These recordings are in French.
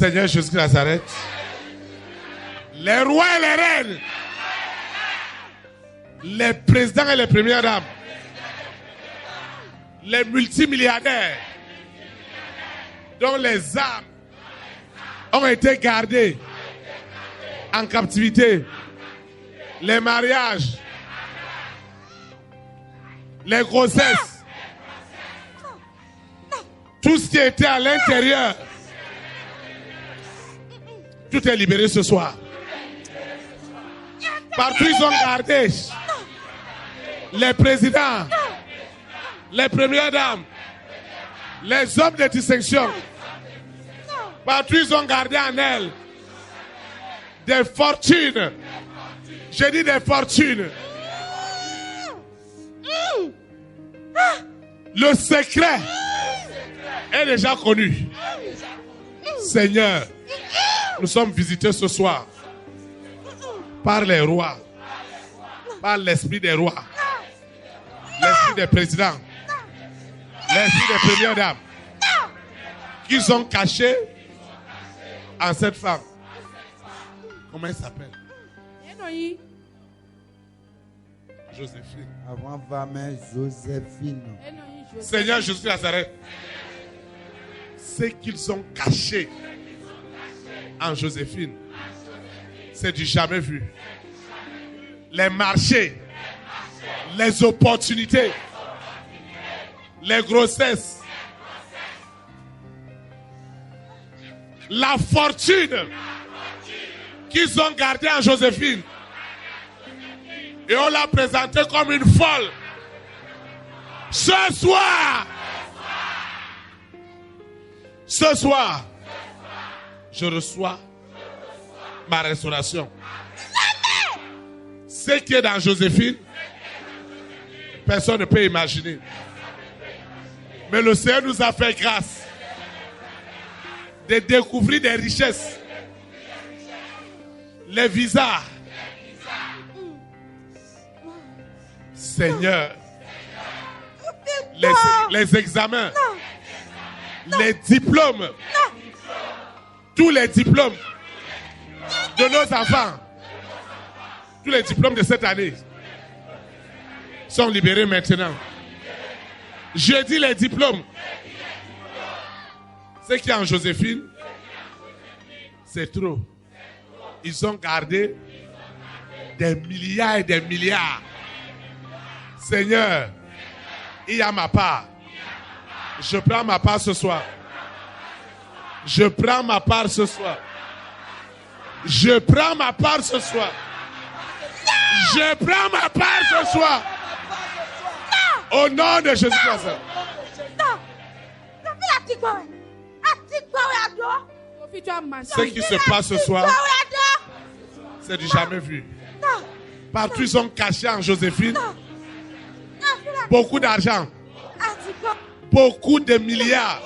Seigneur Jésus de Nazareth, les rois et les reines, les présidents et les premières dames, les multimilliardaires dont les âmes ont été gardées en captivité, les mariages, les grossesses, tout ce qui était à l'intérieur, tout est libéré ce soir. Partout ils ont gardé les présidents, les premières dames, les hommes de distinction. Partout ils ont gardé en elles des fortunes. J'ai dit des fortunes. Le secret est déjà connu. Seigneur, nous sommes visités ce soir par les rois, par l'esprit des rois, l'esprit des présidents, l'esprit des premières dames, qui sont cachés en cette femme. Comment elle s'appelle? Joséphine. Avant Vamé, Joséphine. Seigneur Jésus de Nazareth, ce qu'ils ont caché en Joséphine, c'est du jamais vu. Les marchés, les opportunités, les grossesses, la fortune qu'ils ont gardée en Joséphine. Et on l'a présentée comme une folle. Ce soir, je reçois ma restauration. Ce qui est dans Joséphine, personne ne peut imaginer. Mais le Seigneur nous a fait grâce de découvrir des richesses, les visas. Seigneur, les examens, les diplômes, tous les diplômes de nos enfants, tous les diplômes de cette année sont libérés maintenant. Je dis les diplômes. Ce qui est en Joséphine, c'est trop. Ils ont gardé des milliards et des milliards. Seigneur, il y a ma part. Je prends ma part ce soir. Je prends ma part ce soir. Je prends ma part ce soir. Je prends ma part ce soir. Au nom de Jésus-Christ. Ce qui se passe ce soir, c'est du jamais vu. Partout ils sont cachés en Joséphine. Beaucoup d'argent. Beaucoup de milliards.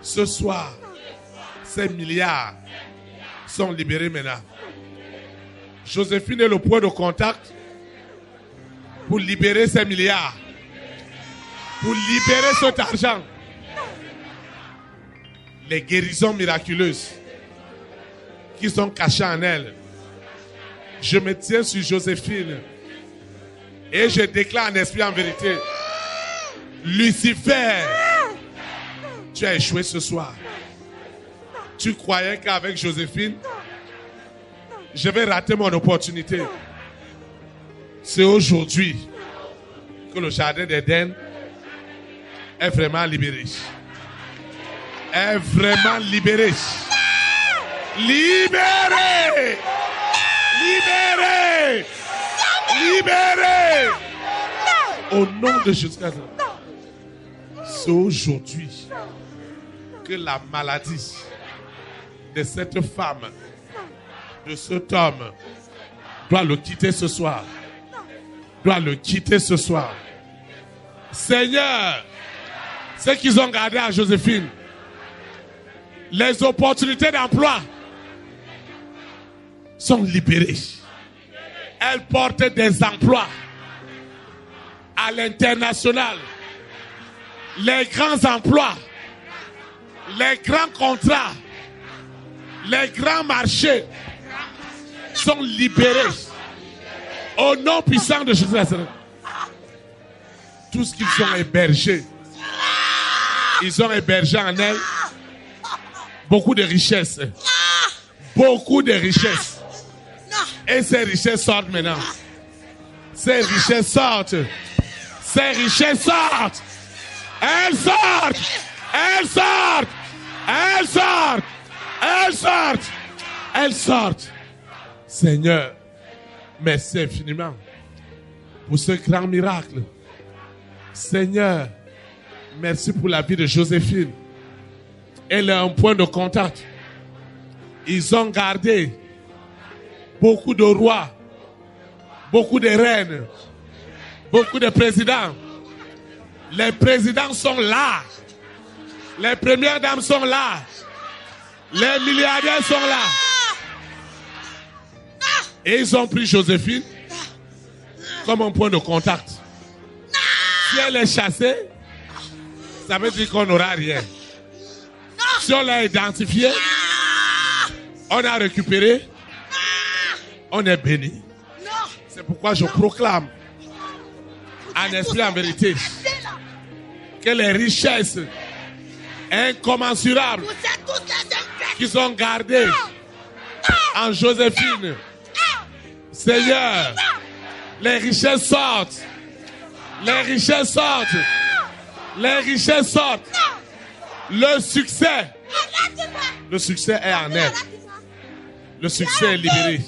Ce soir, ces milliards sont libérés maintenant. Joséphine est le point de contact pour libérer ces milliards. Pour libérer cet argent. Les guérisons miraculeuses qui sont cachées en elle. Je me tiens sur Joséphine et je déclare en esprit en vérité, Lucifer, tu as échoué ce soir. Tu croyais qu'avec Joséphine, je vais rater mon opportunité. C'est aujourd'hui que le jardin d'Éden est vraiment libéré. Est vraiment libéré. Libéré! Libéré! Libéré! Au nom de Jésus-Christ. C'est aujourd'hui que la maladie de cette femme, de cet homme, doit le quitter ce soir. Doit le quitter ce soir. Seigneur, ce qu'ils ont gardé à Joséphine, les opportunités d'emploi sont libérées. Elle porte des emplois à l'international. Les grands emplois, les grands contrats Les grands marchés sont libérés au nom puissant de Jésus. Tout ce qu'ils ont hébergé, ils ont hébergé en elle beaucoup de richesses. Beaucoup de richesses. Et ces richesses sortent maintenant. Ces richesses sortent. Ces richesses sortent. Elles sortent. Elles sortent. Elles sortent. Elles sortent. Elles sortent. Seigneur, merci infiniment pour ce grand miracle. Seigneur, merci pour la vie de Joséphine. Elle est un point de contact. Ils ont gardé beaucoup de rois, beaucoup de reines, beaucoup de présidents. Les présidents sont là. Les premières dames sont là. Les milliardaires sont là. Et ils ont pris Joséphine comme un point de contact. Si elle est chassée, ça veut dire qu'on n'aura rien. Si on l'a identifiée, on a récupéré, on est béni. C'est pourquoi je proclame, en esprit en vérité, que les richesses incommensurables qui sont gardées en Joséphine, Seigneur, les richesses sortent. Les richesses sortent. Les richesses sortent. Le succès est en elle. Le succès est libéré.